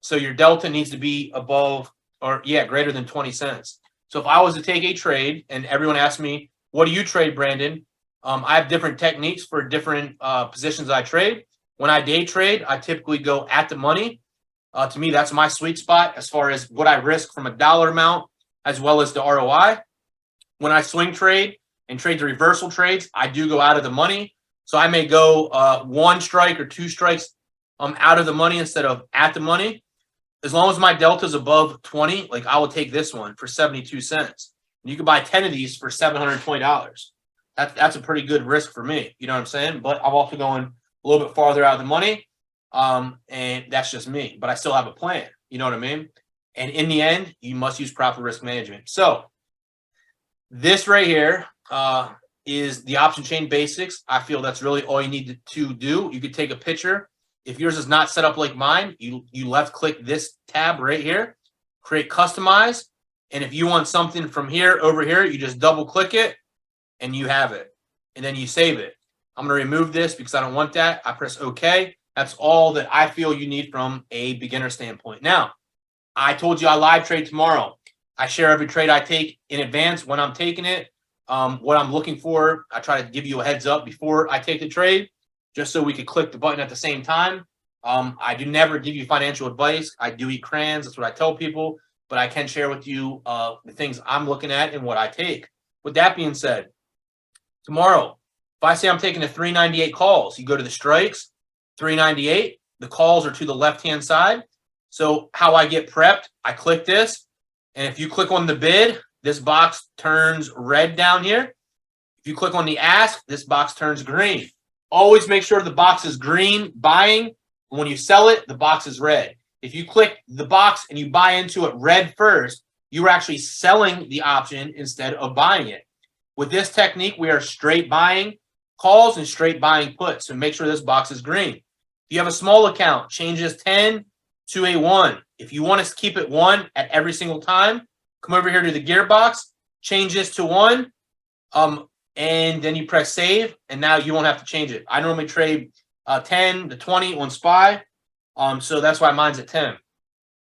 So your delta needs to be above or greater than 20 cents. So if I was to take a trade and everyone asked me, what do you trade, Brandon? I have different techniques for different positions I trade. When I day trade, I typically go at the money. To me, that's my sweet spot as far as what I risk from a dollar amount as well as the ROI. When I swing trade and trade the reversal trades, I do go out of the money. So I may go 1 strike or 2 strikes out of the money instead of at the money. As long as my delta is above 20, like I will take this one for 72 cents. And you can buy 10 of these for $720. That's a pretty good risk for me. You know what I'm saying? But I'm also going a little bit farther out of the money. And that's just me. But I still have a plan. You know what I mean? And in the end, you must use proper risk management. So this right here is the option chain basics. I feel that's really all you need to do. You could take a picture. If yours is not set up like mine, you left click this tab right here, create customize. And if you want something from here over here, you just double click it and you have it. And then you save it. I'm going to remove this because I don't want that. I press OK. That's all that I feel you need from a beginner standpoint. Now, I told you I live trade tomorrow. I share every trade I take in advance when I'm taking it, what I'm looking for. I try to give you a heads up before I take the trade, just so we could click the button at the same time. I do never give you financial advice. I do eat crayons. That's what I tell people. But I can share with you the things I'm looking at and what I take. With that being said, tomorrow, if I say I'm taking the 398 calls, you go to the strikes, 398. The calls are to the left-hand side. So how I get prepped, I click this. And if you click on the bid, this box turns red down here. If you click on the ask, this box turns green. Always make sure the box is green, buying. When you sell it, the box is red. If you click the box and you buy into it red first, you're actually selling the option instead of buying it. With this technique, we are straight buying calls and straight buying puts. So make sure this box is green. If you have a small account, change this 10 to a 1. If you want to keep it 1 at every single time, come over here to the gearbox, change this to 1, and then you press save, and now you won't have to change it. I normally trade 10 to 20 on SPY, so that's why mine's at 10.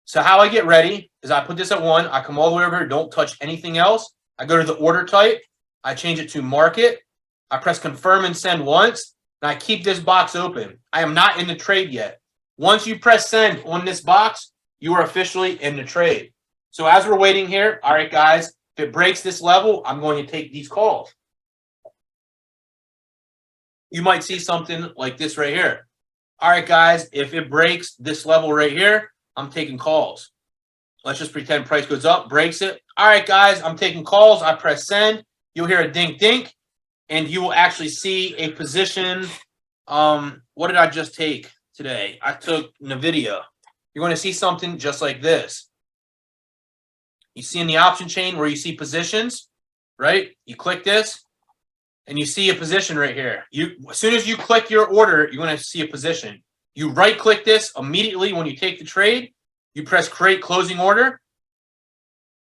So how I get ready is I put this at 1. I come all the way over here, don't touch anything else. I go to the order type. I change it to market. I press confirm and send once, and I keep this box open. I am not in the trade yet. Once you press send on this box, you are officially in the trade. So as we're waiting here, all right, guys, if it breaks this level, I'm going to take these calls. You might see something like this right here. All right, guys, if it breaks this level right here, I'm taking calls. Let's just pretend price goes up, breaks it. All right, guys, I'm taking calls. I press send. You'll hear a dink, dink, and you will actually see a position. What did I just take today? I took NVIDIA. You're going to see something just like this. You see in the option chain where you see positions, right? You click this, and you see a position right here. As soon as you click your order, you're going to see a position. You right-click this immediately when you take the trade. You press create closing order,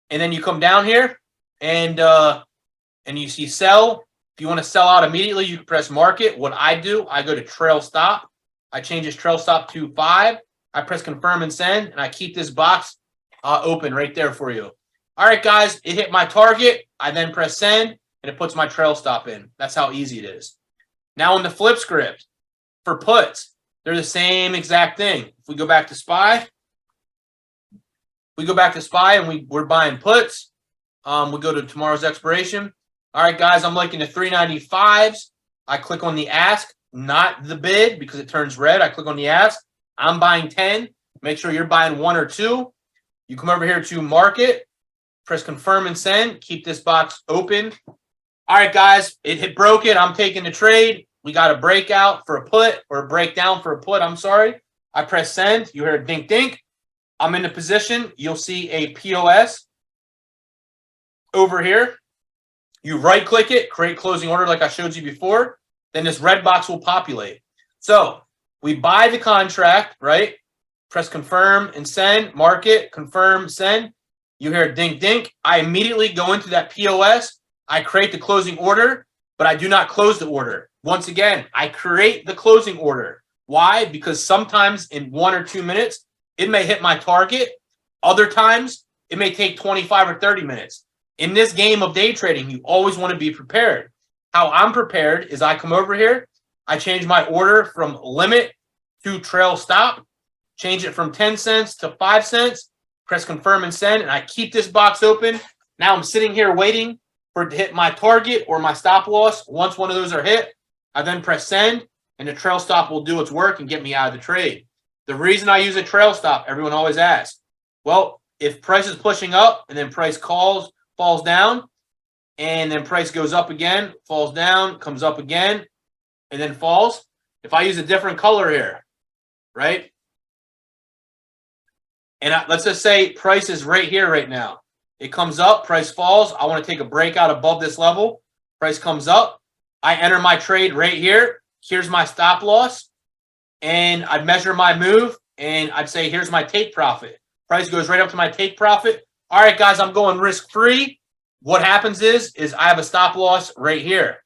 and then you come down here, and you see sell. If you want to sell out immediately, you can press market. What I do, I go to trail stop. I change this trail stop to 5. I press confirm and send, and I keep this box open right there for you. All right, guys, it hit my target. I then press send, and it puts my trail stop in. That's how easy it is. Now in the flip script, for puts, they're the same exact thing. If we go back to SPY, and we're buying puts. We go to tomorrow's expiration. All right, guys, I'm liking the 395s. I click on the ask, not the bid, because it turns red. I click on the ask. I'm buying 10. Make sure you're buying 1 or 2. You come over here to market, press confirm and send. Keep this box open. All right, guys, it broke it. I'm taking the trade. We got a breakout for a put, or a breakdown for a put. I'm sorry. I press send. You hear a dink, dink. I'm in the position. You'll see a POS over here. You right-click it, create closing order like I showed you before. Then this red box will populate. So we buy the contract, right? Press confirm and send, market, confirm, send. You hear a dink, dink. I immediately go into that POS. I create the closing order, but I do not close the order. Once again, I create the closing order. Why? Because sometimes in 1 or 2 minutes, it may hit my target. Other times, it may take 25 or 30 minutes. In this game of day trading, you always want to be prepared. How I'm prepared is I come over here, I change my order from limit to trail stop, change it from 10 cents to 5 cents, press confirm and send, and I keep this box open. Now I'm sitting here waiting for it to hit my target or my stop loss. Once one of those are hit, I then press send, and the trail stop will do its work and get me out of the trade. The reason I use a trail stop, everyone always asks, well, if price is pushing up and then price falls down, and then price goes up again, falls down, comes up again, and then falls. If I use a different color here, right? And let's just say price is right here right now. It comes up, price falls. I want to take a breakout above this level. Price comes up. I enter my trade right here. Here's my stop loss. And I'd measure my move, and I'd say, here's my take profit. Price goes right up to my take profit. All right, guys, I'm going risk-free. What happens is I have a stop loss right here,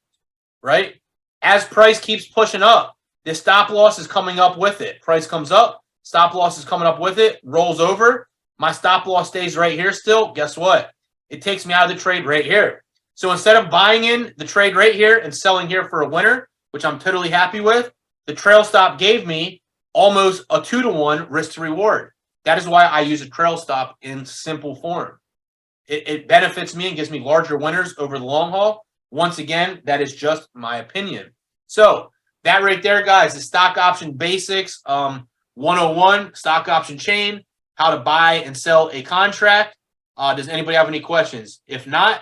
right? As price keeps pushing up, this stop loss is coming up with it. Price comes up, stop loss is coming up with it, rolls over. My stop loss stays right here still. Guess what? It takes me out of the trade right here. So instead of buying in the trade right here and selling here for a winner, which I'm totally happy with, the trail stop gave me almost a 2-to-1 risk to reward. That is why I use a trail stop in simple form. It benefits me and gives me larger winners over the long haul. Once again, that is just my opinion. So that right there, guys, is stock option basics 101, stock option chain, how to buy and sell a contract. Does anybody have any questions? If not,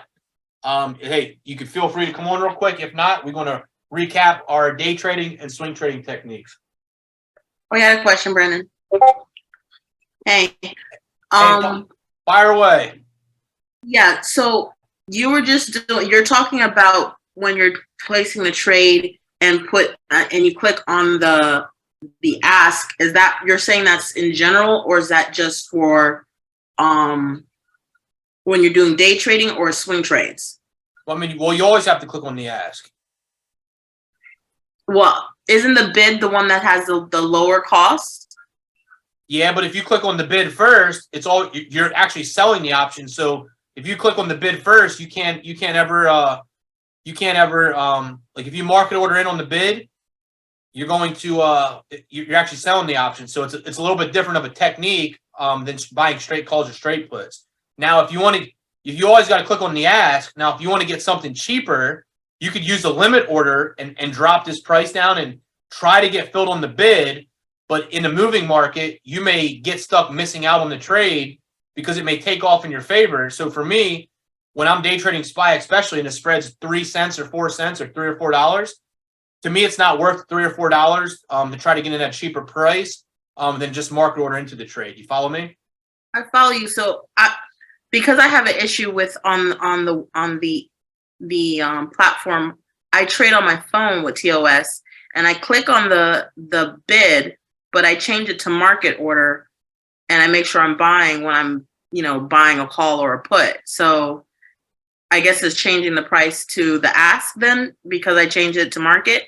hey, you can feel free to come on real quick. If not, we're going to recap our day trading and swing trading techniques. We got a question, Brennan. Hey, fire away. Yeah, so you're talking about when you're placing the trade and you click on the ask. Is that, you're saying that's in general, or is that just for when you're doing day trading or swing trades? Well, I mean, you always have to click on the ask. Well, isn't the bid the one that has the lower cost? Yeah, but if you click on the bid first, you're actually selling the option. So if you click on the bid first, you can't ever like if you market order in on the bid, you're going to you're actually selling the option. So it's a little bit different of a technique than buying straight calls or straight puts. Now, if you always got to click on the ask. Now, if you want to get something cheaper, you could use a limit order and drop this price down and try to get filled on the bid. But in the moving market, you may get stuck missing out on the trade because it may take off in your favor. So for me, when I'm day trading SPY, especially, and the spread's 3 cents or 4 cents or $3 or $4, to me, it's not worth $3 or $4 to try to get in at a cheaper price than just market order into the trade. You follow me? I follow you. So because I have an issue with on the platform, I trade on my phone with TOS, and I click on the bid, but I change it to market order, and I make sure I'm buying when I'm, buying a call or a put. So I guess it's changing the price to the ask then, because I changed it to market.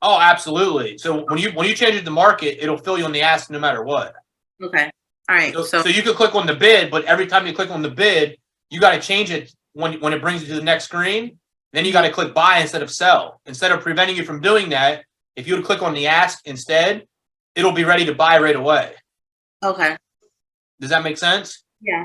Oh, absolutely. So when you change it to market, it'll fill you on the ask no matter what. Okay. All right. So you could click on the bid, but every time you click on the bid, you got to change it when it brings you to the next screen. Then you got to click buy instead of sell. Instead of preventing you from doing that, if you would click on the ask instead, it'll be ready to buy right away. Okay. Does that make sense? Yeah.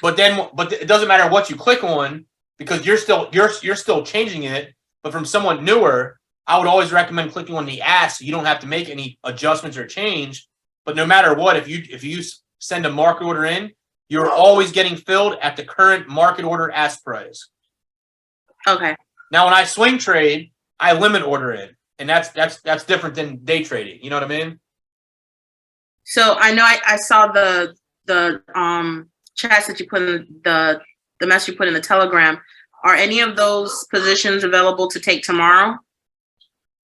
But it doesn't matter what you click on because you're still changing it. But from someone newer, I would always recommend clicking on the ask so you don't have to make any adjustments or change. But no matter what, if you send a market order in, you're always getting filled at the current market order ask price. Okay. Now, when I swing trade, I limit order in, and that's different than day trading. You know what I mean? So I know I saw the chats that you put in the message you put in the Telegram. Are any of those positions available to take tomorrow?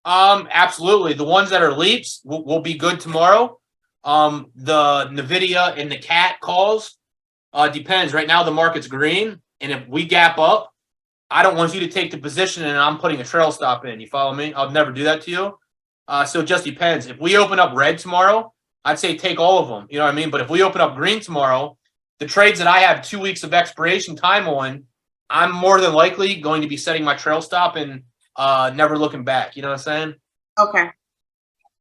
Absolutely. The ones that are leaps will be good tomorrow. The NVIDIA and the CAT calls depends. Right now the market's green, and if we gap up, I don't want you to take the position and I'm putting a trail stop in. You follow me? I'll never do that to you. So it just depends. If we open up red tomorrow, I'd say take all of them. You know what I mean? But if we open up green tomorrow, the trades that I have 2 weeks of expiration time on, I'm more than likely going to be setting my trail stop and never looking back. You know what I'm saying? Okay.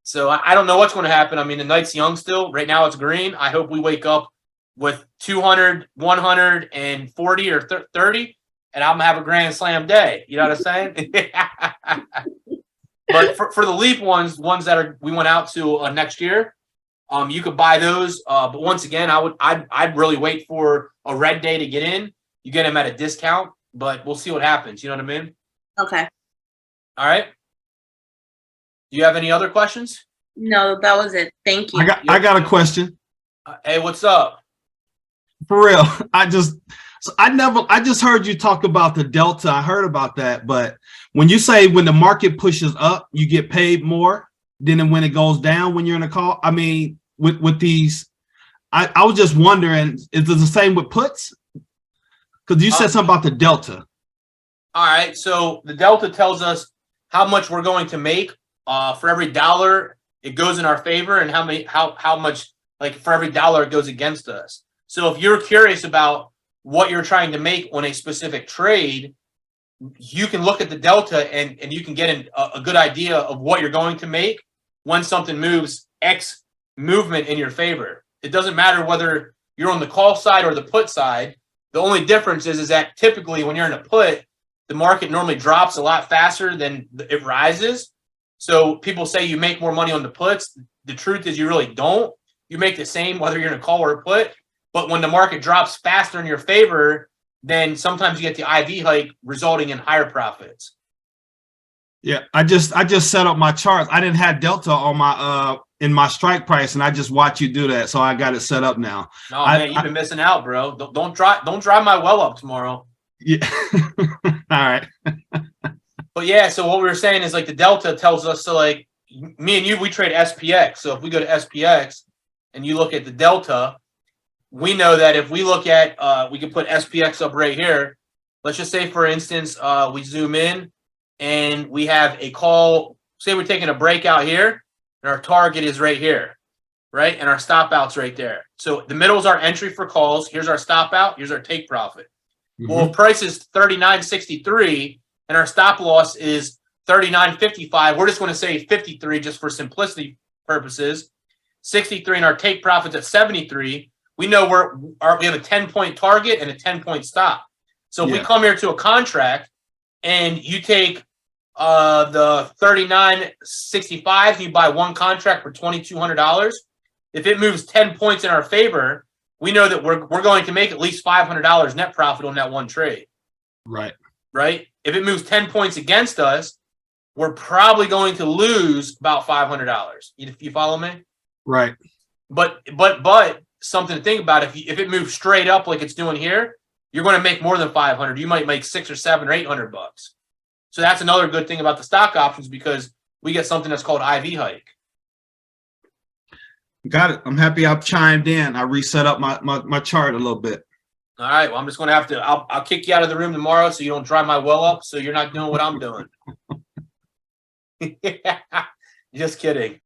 So I don't know what's going to happen. I mean, the night's young still. Right now it's green. I hope we wake up with 200, 140, or 30, and I'm going to have a grand slam day. You know what I'm saying? But for the leap ones that we went out to next year, you could buy those. But once again, I'd really wait for a red day to get in. You get them at a discount, but we'll see what happens. You know what I mean? Okay. All right. Do you have any other questions? No, that was it. Thank you. I got a question. Hey, what's up? For real. I just heard you talk about the delta. I heard about that, but when you say when the market pushes up, you get paid more than when it goes down when you're in a call. I mean, with these, I was just wondering, is it the same with puts? Because you said something about the delta. All right. So the delta tells us how much we're going to make for every dollar it goes in our favor, and how much, like, for every dollar it goes against us. So if you're curious about what you're trying to make on a specific trade, you can look at the delta and you can get a good idea of what you're going to make when something moves X movement in your favor. It doesn't matter whether you're on the call side or the put side. The only difference is that typically when you're in a put, the market normally drops a lot faster than it rises. So people say you make more money on the puts. The truth is you really don't. You make the same whether you're in a call or a put. But when the market drops faster in your favor, then sometimes you get the IV hike resulting in higher profits. Yeah, I just set up my charts. I didn't have delta on my in my strike price, and I just watch you do that. So I got it set up now. No, man, you've been missing out, bro. Don't drive my well up tomorrow. Yeah. All right. But yeah, so what we were saying is, like, the delta tells us, so like me and you, we trade SPX. So if we go to SPX and you look at the delta, we know that if we look at, we can put SPX up right here. Let's just say, for instance, we zoom in and we have a call. Say we're taking a breakout here and our target is right here, right? And our stop out's right there. So the middle is our entry for calls. Here's our stop out. Here's our take profit. Mm-hmm. Well, if price is 39.63 and our stop loss is 39.55, we're just going to say 53 just for simplicity purposes. 63 and our take profit's at 73. We know we have a 10-point target and a 10-point stop. So if we come here to a contract and you take the 39.65, you buy one contract for $2,200. If it moves 10 points in our favor, we know that we're going to make at least $500 net profit on that one trade. Right. Right. If it moves 10 points against us, we're probably going to lose about $500. You follow me? Right. But something to think about, if it moves straight up like it's doing here, you're going to make more than 500. You might make $600 or $700 or $800. So that's another good thing about the stock options, because we get something that's called IV hike. Got it. I'm happy I've chimed in. I reset up my chart a little bit. All right. Well, I'm just going to have to, I'll kick you out of the room tomorrow so you don't drive my well up, so you're not doing what I'm doing. Just kidding.